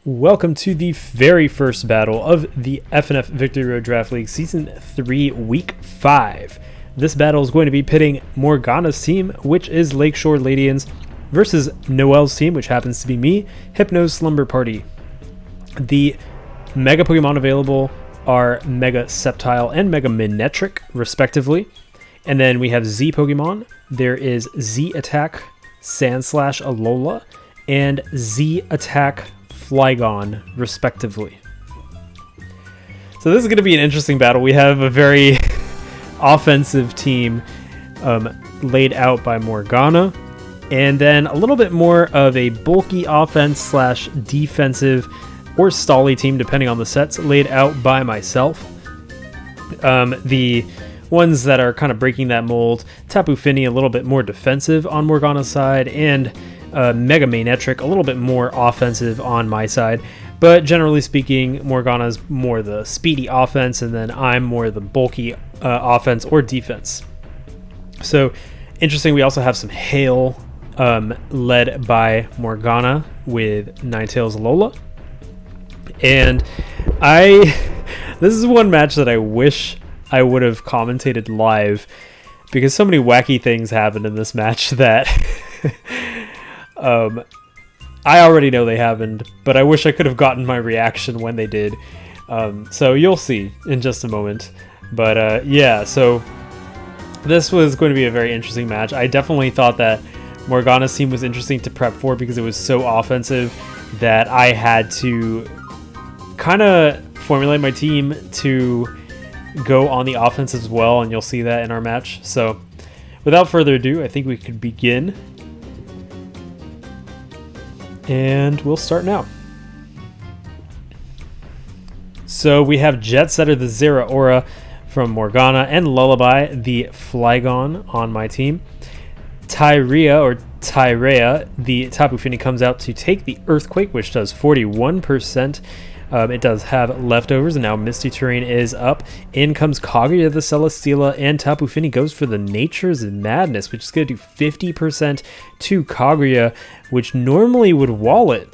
Welcome to the very first battle of the FNF Victory Road Draft League Season 3, Week 5. This battle is going to be pitting Morgana's team, which is Lakeshore Ledians, versus Noel's team, which happens to be me, Hypno's Slumber Party. The Mega Pokemon available are Mega Sceptile and Mega Manectric, respectively. And then we have Z Pokemon. There is Z Attack Sandslash Alola and Z Attack Flygon, respectively. So this is going to be an interesting battle. We have a very offensive team laid out by Morgana, and then a little bit more of a bulky offense slash defensive or stally team, depending on the sets, laid out by myself. The ones that are kind of breaking that mold, Tapu Fini a little bit more defensive on Morgana's side, and Mega Manectric a little bit more offensive on my side. But generally speaking, Morgana's more the speedy offense, and then I'm more the bulky offense or defense. So interesting, we also have some Hail led by Morgana with Ninetales Alola. And this is one match that I wish I would have commentated live, because so many wacky things happened in this match that I already know they happened, but I wish I could have gotten my reaction when they did. So you'll see in just a moment. But yeah, so this was going to be a very interesting match. I definitely thought that Morgana's team was interesting to prep for because it was so offensive that I had to kind of formulate my team to go on the offense as well, and you'll see that in our match. So without further ado, I think we could begin. And we'll start now. So we have Jet Setter the Zeraora from Morgana and Lullaby the Flygon on my team. Tyrea, the Tapu Fini, comes out to take the Earthquake, which does 41%. It does have leftovers, and now Misty Terrain is up. In comes Kaguya the Celesteela, and Tapu Fini goes for the Nature's Madness, which is going to do 50% to Kaguya, which normally would wall it.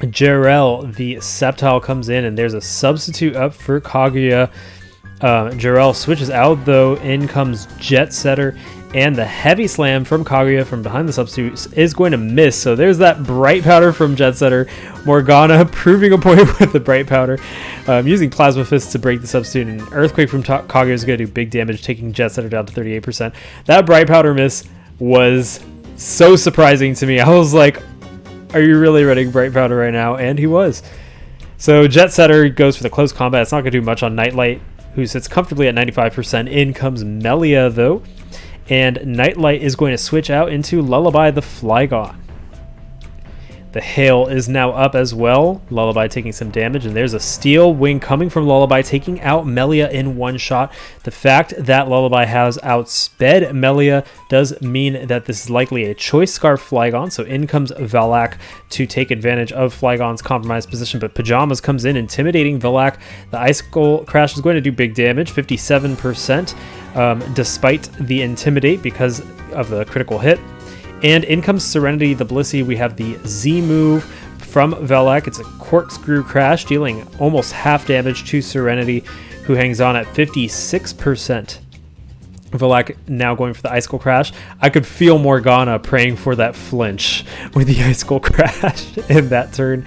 Jarell the Sceptile comes in, and there's a substitute up for Kaguya. Jarell switches out, though. In comes Jet Setter, and the Heavy Slam from Kaguya from behind the substitute is going to miss. So there's that Bright Powder from Jet Setter. Morgana proving a point with the Bright Powder. Using Plasma Fist to break the substitute. And Earthquake from Kaguya is going to do big damage, taking Jet Setter down to 38%. That Bright Powder miss was so surprising to me. I was like, are you really running Bright Powder right now? And he was. So Jet Setter goes for the close combat. It's not going to do much on Nightlight, who sits comfortably at 95%. In comes Melia, though. And Nightlight is going to switch out into Lullaby the Flygon. The Hail is now up as well. Lullaby taking some damage, and there's a Steel Wing coming from Lullaby, taking out Melia in one shot. The fact that Lullaby has outsped Melia does mean that this is likely a Choice Scarf Flygon, so in comes Valak to take advantage of Flygon's compromised position, but Pajamas comes in, intimidating Valak. The Icicle Crash is going to do big damage, 57%, despite the Intimidate because of the critical hit. And in comes Serenity the Blissey. We have the Z move from Velak. It's a Corkscrew Crash, dealing almost half damage to Serenity, who hangs on at 56%. Velak now going for the Icicle Crash. I could feel Morgana praying for that flinch with the Icicle Crash in that turn.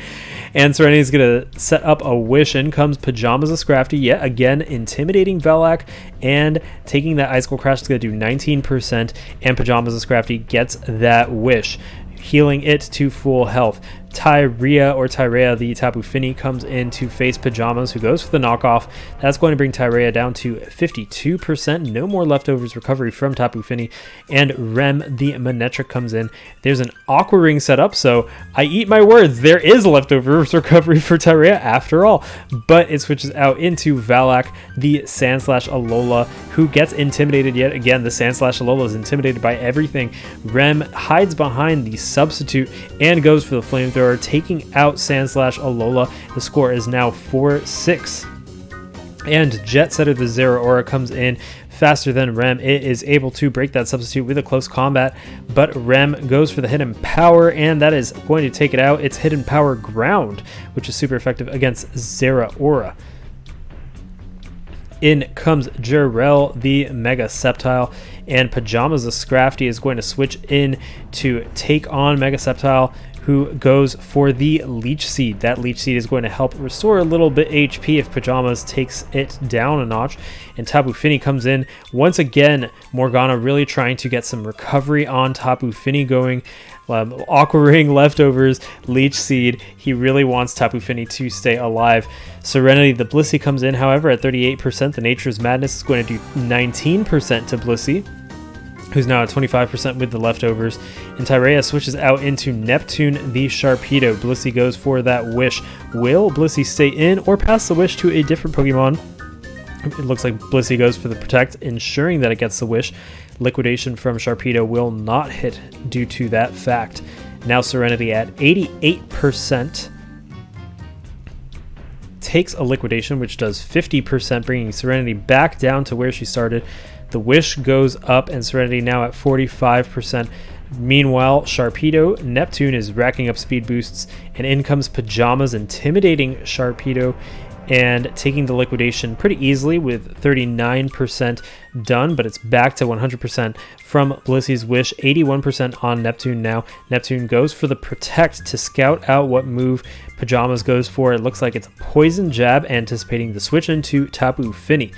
And Serenity is going to set up a Wish. In comes Pajamas of Scrafty, yet again intimidating Velak and taking that Icicle Crash is going to do 19%, and Pajamas of Scrafty gets that Wish, healing it to full health. Tyrea, the Tapu Fini, comes in to face Pajamas, who goes for the knockoff. That's going to bring Tyrea down to 52%. No more leftovers recovery from Tapu Fini. And Rem, the Manectric, comes in. There's an Aqua Ring set up, so I eat my words. There is leftovers recovery for Tyrea after all. But it switches out into Valak, the Sandslash Alola, who gets intimidated yet again. The Sandslash Alola is intimidated by everything. Rem hides behind the substitute and goes for the Flamethrower, taking out Sandslash Alola. The score is now 4-6. And Jet Setter the Zeraora comes in, faster than Rem. It is able to break that substitute with a close combat, but Rem goes for the hidden power, and that is going to take it out. It's hidden power ground, which is super effective against Zeraora. In comes Jarell, the Mega Sceptile, and Pajamas the Scrafty is going to switch in to take on Mega Sceptile, who goes for the Leech Seed. That Leech Seed is going to help restore a little bit HP if Pajamas takes it down a notch. And Tapu Fini comes in. Once again, Morgana really trying to get some recovery on Tapu Fini going. Aqua Ring, Leftovers, Leech Seed. He really wants Tapu Fini to stay alive. Serenity the Blissey comes in, however, at 38%. The Nature's Madness is going to do 19% to Blissey, who's now at 25% with the Leftovers. And Tyrea switches out into Neptune the Sharpedo. Blissey goes for that Wish. Will Blissey stay in or pass the Wish to a different Pokemon? It looks like Blissey goes for the Protect, ensuring that it gets the Wish. Liquidation from Sharpedo will not hit due to that fact. Now Serenity at 88% takes a Liquidation, which does 50%, bringing Serenity back down to where she started. The Wish goes up, and Serenity now at 45%. Meanwhile, Sharpedo, Neptune is racking up speed boosts, and in comes Pajamas, intimidating Sharpedo and taking the Liquidation pretty easily with 39% done, but it's back to 100% from Blissey's Wish. 81% on Neptune now. Neptune goes for the Protect to scout out what move Pajamas goes for. It looks like it's a Poison Jab, anticipating the switch into Tapu Fini.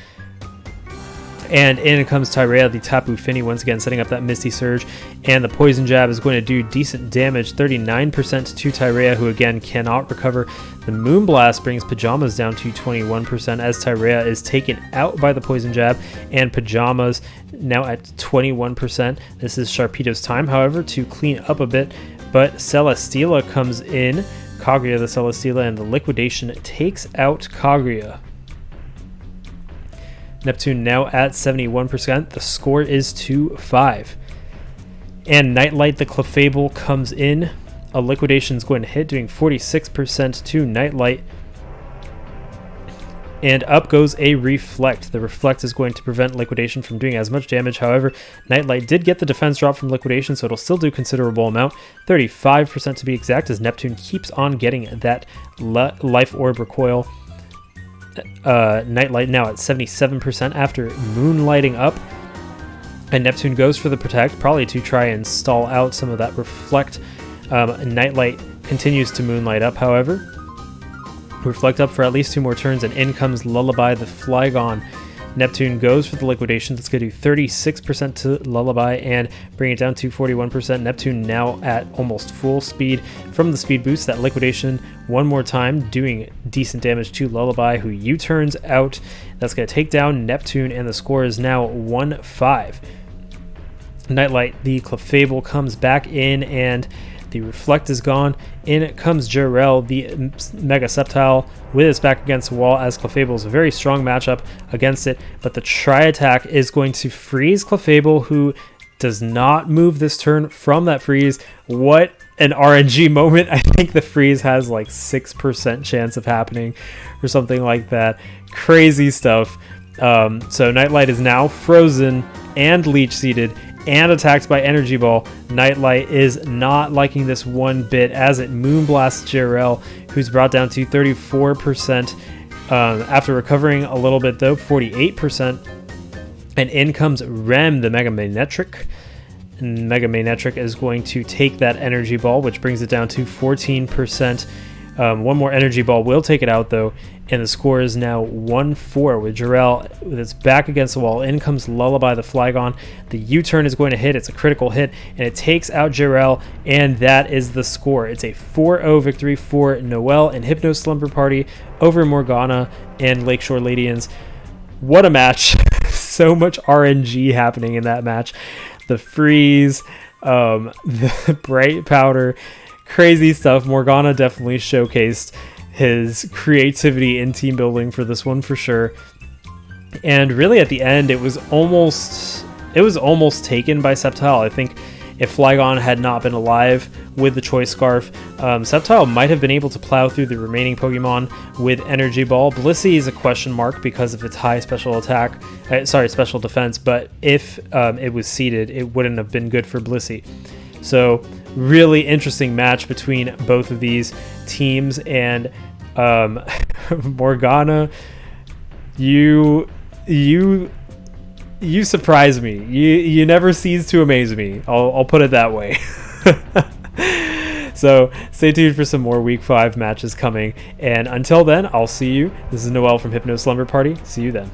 And in comes Tyrea, the Tapu Fini, once again setting up that Misty Surge, and the Poison Jab is going to do decent damage, 39% to Tyrea, who again cannot recover. The Moonblast brings Pajamas down to 21% as Tyrea is taken out by the Poison Jab, and Pajamas now at 21%. This is Sharpedo's time, however, to clean up a bit, but Celesteela comes in, Kaguya the Celesteela, and the Liquidation takes out Kaguya. Neptune now at 71%. The score is 2-5. And Nightlight the Clefable comes in. A Liquidation is going to hit, doing 46% to Nightlight. And up goes a Reflect. The Reflect is going to prevent Liquidation from doing as much damage. However, Nightlight did get the defense drop from Liquidation, so it'll still do considerable amount. 35% to be exact, as Neptune keeps on getting that Life Orb Recoil. Nightlight now at 77% after moonlighting up, and Neptune goes for the Protect, probably to try and stall out some of that Reflect. Nightlight continues to moonlight up, however. Reflect up for at least 2 more turns, and in comes Lullaby the Flygon. Neptune goes for the Liquidation. That's going to do 36% to Lullaby and bring it down to 41%. Neptune now at almost full speed from the speed boost. That Liquidation one more time, doing decent damage to Lullaby, who U-turns out. That's going to take down Neptune, and the score is now 1-5. Nightlight the Clefable comes back in, and the Reflect is gone. In comes Jarell, the Mega Sceptile, with its back against the wall, as Clefable is a very strong matchup against it. But the Tri-Attack is going to freeze Clefable, who does not move this turn from that freeze. What an RNG moment. I think the freeze has like 6% chance of happening or something like that. Crazy stuff. So Nightlight is now frozen and leech seeded and attacked by Energy Ball. Nightlight is not liking this one bit as it Moonblasts Jarell, who's brought down to 34%. After recovering a little bit though, 48%. And in comes Rem, the Mega Manetric. And Mega Manetric is going to take that Energy Ball, which brings it down to 14%. One more Energy Ball will take it out though, and the score is now 1-4 with Jarell with its back against the wall. In comes Lullaby the Flygon. The U-turn is going to hit. It's a critical hit, and it takes out Jarell, and that is the score. It's a 4-0 victory for Noelle and Hypno Slumber Party over Morgana and Lakeshore Ledians. What a match. So much RNG happening in that match. The freeze, the bright powder, crazy stuff. Morgana definitely showcased his creativity in team building for this one for sure. And really at the end, it was almost taken by Sceptile. I think If Flygon had not been alive with the Choice Scarf, Sceptile might have been able to plow through the remaining Pokemon with Energy Ball. Blissey is a question mark because of its high special attack, special defense, but if it was seeded, it wouldn't have been good for Blissey. So really interesting match between both of these teams, and Morgana, you surprise me. You never cease to amaze me. I'll put it that way. So stay tuned for some more Week 5 matches coming, and until then, I'll see you. This is Noel from Hypno Slumber Party. See you then.